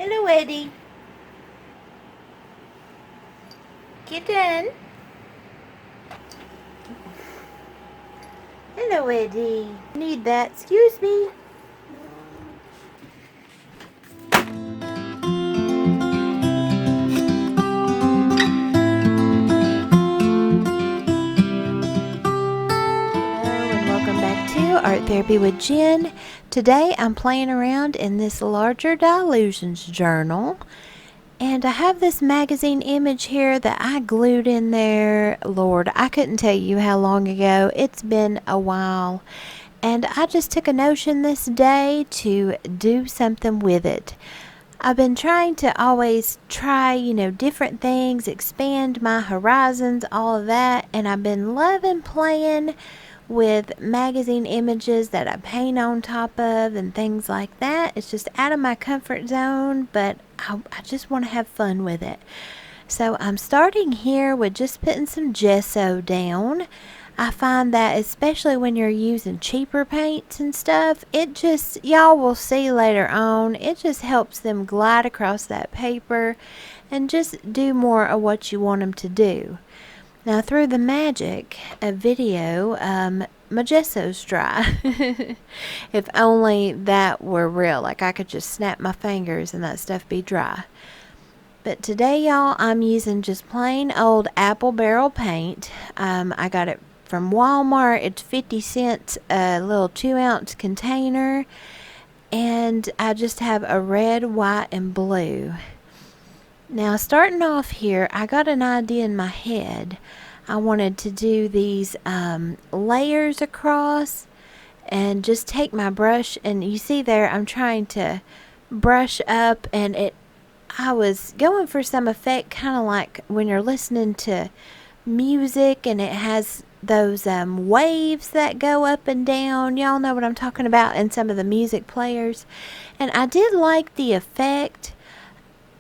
Hello, Eddie. Kitten. Hello, Eddie. Need that. Excuse me. Hello, and welcome back to Art Therapy with Jen. Today I'm playing around in this larger dylusions journal. And I have this magazine image here that I glued in there. Lord, I couldn't tell you how long ago. It's been a while. And I just took a notion this day to do something with it. I've been trying to always try, different things, expand my horizons, all of that. And I've been loving playing with magazine images that I paint on top of and things like that. It's just out of my comfort zone, but I just want to have fun with it. So I'm starting here with just putting some gesso down. I find that especially when you're using cheaper paints and stuff, it just, y'all will see later on, it just helps them glide across that paper and just do more of what you want them to do. Now, through the magic of video, my gesso's dry. If only that were real, like I could just snap my fingers and that stuff be dry. But today, y'all, I'm using just plain old apple barrel paint. I got it from Walmart. It's 50 cents, a little 2-ounce container. And I just have a red, white, and blue. Now, starting off here, I got an idea in my head. I wanted to do these layers across and just take my brush, and you see there I'm trying to brush up, and I was going for some effect kind of like when you're listening to music and it has those waves that go up and down. Y'all know what I'm talking about in some of the music players. And I did like the effect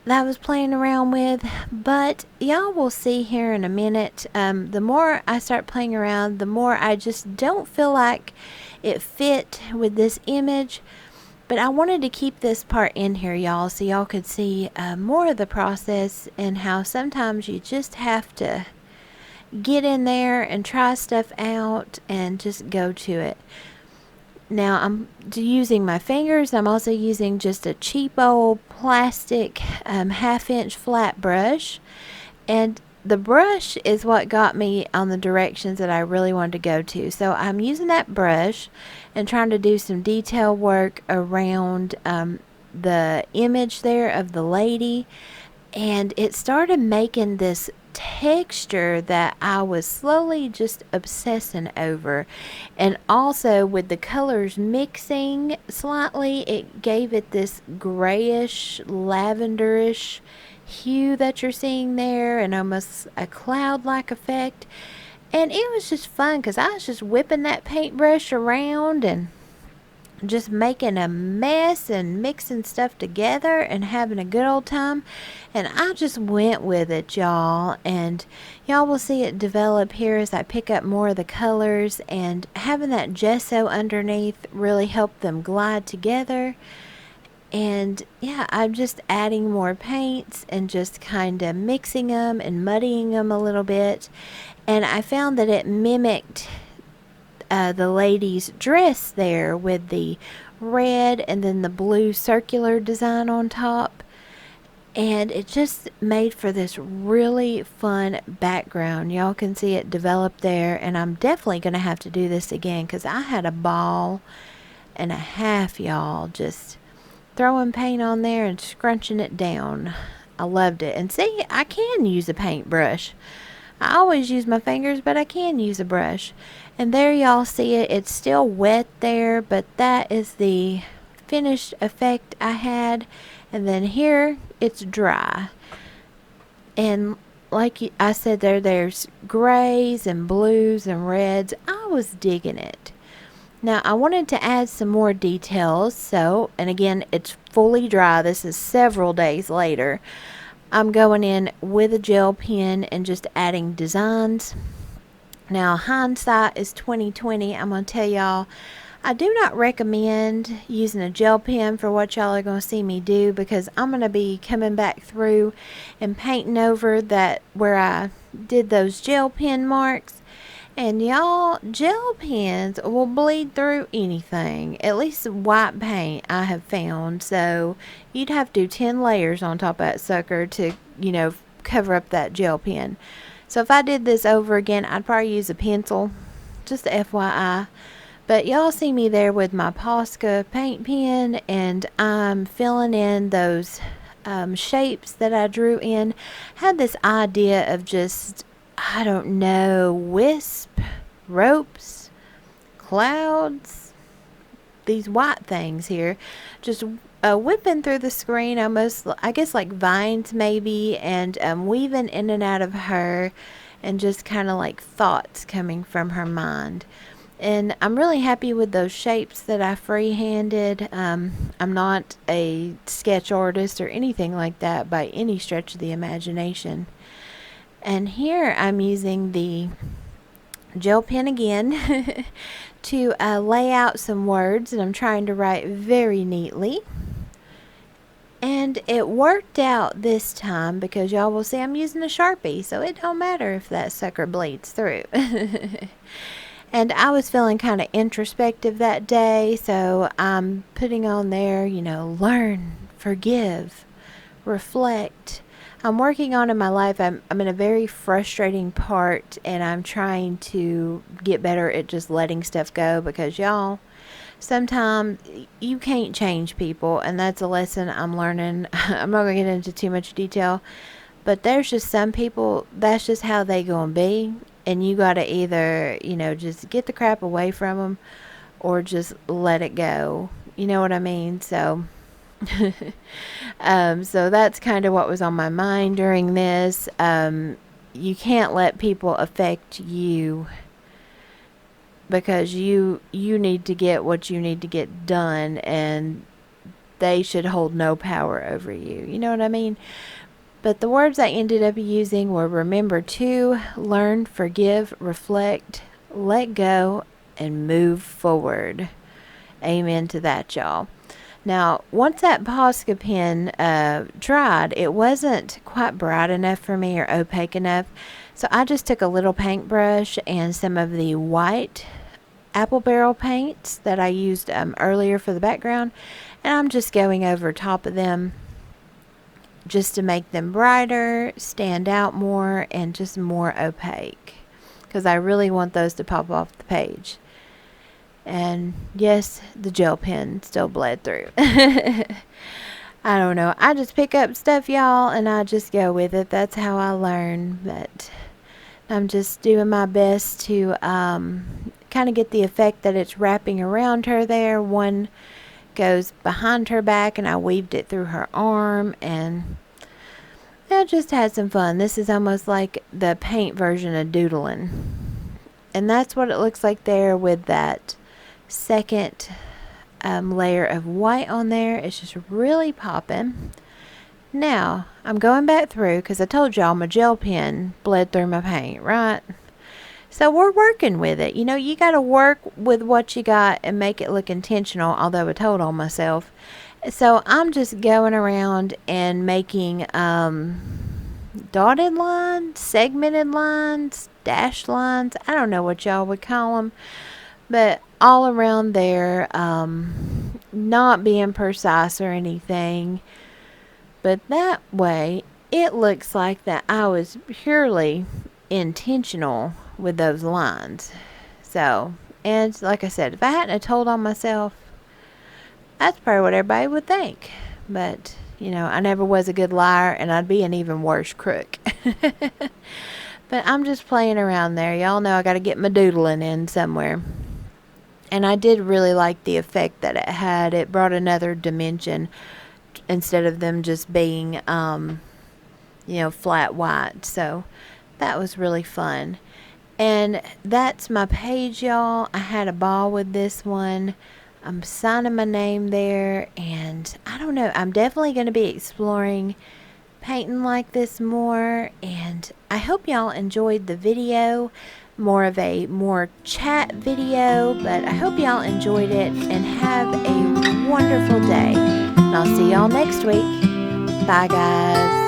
that I was playing around with, but y'all will see here in a minute, the more I start playing around, the more I just don't feel like it fit with this image. But I wanted to keep this part in here, y'all, so y'all could see more of the process and how sometimes you just have to get in there and try stuff out and just go to it. Now I'm using my fingers. I'm also using just a cheap old plastic 1/2-inch flat brush. And the brush is what got me on the directions that I really wanted to go to. So I'm using that brush and trying to do some detail work around the image there of the lady. And it started making this texture that I was slowly just obsessing over. And also with the colors mixing slightly, it gave it this grayish, lavenderish hue that you're seeing there, and almost a cloud-like effect. And it was just fun because I was just whipping that paintbrush around and just making a mess and mixing stuff together and having a good old time. And I just went with it, y'all. And y'all will see it develop here as I pick up more of the colors, and having that gesso underneath really helped them glide together. And yeah, I'm just adding more paints and just kind of mixing them and muddying them a little bit. And I found that it mimicked the lady's dress there with the red and then the blue circular design on top. And it just made for this really fun background. Y'all can see it develop there, and I'm definitely going to have to do this again because I had a ball and a half, y'all, just throwing paint on there and scrunching it down. I loved it. And see, I can use a paintbrush. I always use my fingers, but I can use a brush. And there y'all see it. It's still wet there, but that is the finished effect I had. And then here, it's dry. And like I said there's grays and blues and reds. I was digging it. Now, I wanted to add some more details. So, and again, it's fully dry. This is several days later. I'm going in with a gel pen and just adding designs. Now, hindsight is 20/20. I'm going to tell y'all, I do not recommend using a gel pen for what y'all are going to see me do, because I'm going to be coming back through and painting over that where I did those gel pen marks. And y'all, gel pens will bleed through anything, at least white paint I have found. So you'd have to do 10 layers on top of that sucker to, cover up that gel pen. So if I did this over again, I'd probably use a pencil, just FYI. But y'all see me there with my Posca paint pen, and I'm filling in those shapes that I drew in. Had this idea of just, I don't know, wisp, ropes, clouds, these white things here, just whipping through the screen, almost, I guess, like vines maybe, and weaving in and out of her, and just kind of like thoughts coming from her mind. And I'm really happy with those shapes that I freehanded. I'm not a sketch artist or anything like that by any stretch of the imagination. And here I'm using the gel pen again to lay out some words, and I'm trying to write very neatly. And it worked out this time, because y'all will see I'm using a Sharpie, so it don't matter if that sucker bleeds through. And I was feeling kind of introspective that day, so I'm putting on there, learn, forgive, reflect. I'm working on in my life. I'm in a very frustrating part, and I'm trying to get better at just letting stuff go, because y'all, sometimes you can't change people, and that's a lesson I'm learning. I'm not going to get into too much detail, but there's just some people, that's just how they going to be. And you got to either, just get the crap away from them, or just let it go. You know what I mean? So, so that's kind of what was on my mind during this. You can't let people affect you, because you need to get what you need to get done, and they should hold no power over you. You know what I mean? But the words I ended up using were remember to, learn, forgive, reflect, let go, and move forward. Amen to that, y'all. Now, once that Posca pen dried, it wasn't quite bright enough for me or opaque enough. So I just took a little paintbrush and some of the white apple barrel paints that I used earlier for the background. And I'm just going over top of them, just to make them brighter, stand out more, and just more opaque, because I really want those to pop off the page. And yes, the gel pen still bled through. I don't know. I just pick up stuff, y'all, and I just go with it. That's how I learn. But I'm just doing my best to kind of get the effect that it's wrapping around her there. One goes behind her back, and I weaved it through her arm, and I just had some fun. This is almost like the paint version of doodling, and that's what it looks like there with that second layer of white on there. It's just really popping. Now I'm going back through, because I told y'all my gel pen bled through my paint, right? So we're working with it. You got to work with what you got and make it look intentional, although I told on myself. So I'm just going around and making dotted lines, segmented lines, dashed lines. I don't know what y'all would call them, but all around there, not being precise or anything. But that way, it looks like that I was purely intentional with those lines. So, and like I said, if I hadn't have told on myself, that's probably what everybody would think. But I never was a good liar, and I'd be an even worse crook. But I'm just playing around there. Y'all know I got to get my doodling in somewhere. And I did really like the effect that it had. It brought another dimension, instead of them just being flat white. So that was really fun. And that's my page, y'all. I had a ball with this one. I'm signing my name there, and I don't know, I'm definitely going to be exploring painting like this more, and I hope y'all enjoyed the video. more of a chat video, but I hope y'all enjoyed it and have a wonderful day. And I'll see y'all next week. Bye guys.